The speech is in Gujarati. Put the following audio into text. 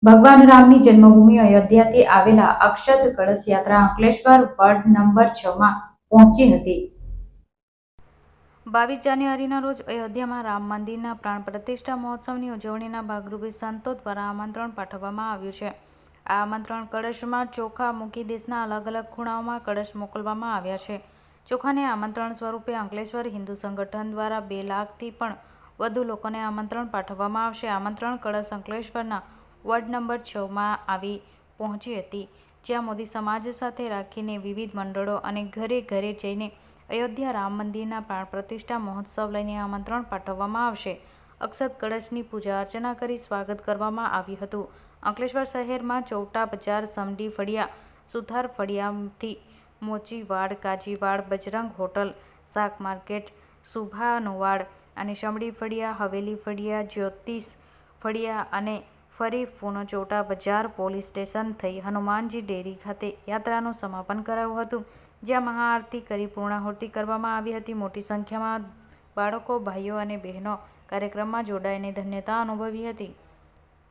ભગવાન રામની જન્મભૂમિ અયોધ્યાથી આવેલા અક્ષત કળશ યાત્રા અંકલેશ્વર વોર્ડ નંબર 6માં પહોંચી હતી। 22 જાન્યુઆરીના રોજ અયોધ્યામાં રામ મંદિરના પ્રાણ પ્રતિષ્ઠા મહોત્સવની ઉજવણીના ભાગરૂપે સંતો દ્વારા આમંત્રણ પાઠવવામાં આવ્યું છે। આ આમંત્રણ કળશમાં ચોખા મૂકી દેશના અલગ અલગ ખૂણાઓમાં કળશ મોકલવામાં આવ્યા છે। ચોખાને આમંત્રણ સ્વરૂપે અંકલેશ્વર હિન્દુ સંગઠન દ્વારા 2 લાખથી પણ વધુ લોકોને આમંત્રણ પાઠવવામાં આવશે। આમંત્રણ કળશ અંકલેશ્વરના વોર્ડ નંબર 6માં આવી પહોંચી હતી, જ્યાં મોદી સમાજ સાથે રાખીને વિવિધ મંડળો અને ઘરે ઘરે જઈને અયોધ્યા રામ મંદિરના પ્રાણ પ્રતિષ્ઠા મહોત્સવ લઈને આમંત્રણ પાઠવવામાં આવશે। અક્ષત કળશની પૂજા અર્ચના કરી સ્વાગત કરવામાં આવ્યું હતું। અંકલેશ્વર શહેરમાં ચૌટા બજાર, સમડી ફળિયા, સુથાર ફળિયાથી મોચીવાડ, કાજીવાડ, બજરંગ હોટલ, શાક માર્કેટ, સુભાનુવાડ અને સમડી ફળિયા, હવેલી ફળિયા, જ્યોતિષ ફળિયા અને ફરી પૂર્ણ ચૌટા બજાર પોલીસ સ્ટેશન થઈ હનુમાનજી ડેરી ખાતે યાત્રાનું સમાપન કરાયું હતું, જ્યાં મહાઆરતી કરી પૂર્ણાહુતિ કરવામાં આવી હતી। મોટી સંખ્યામાં બાળકો, ભાઈઓ અને બહેનો કાર્યક્રમમાં જોડાઈને ધન્યતા અનુભવી હતી।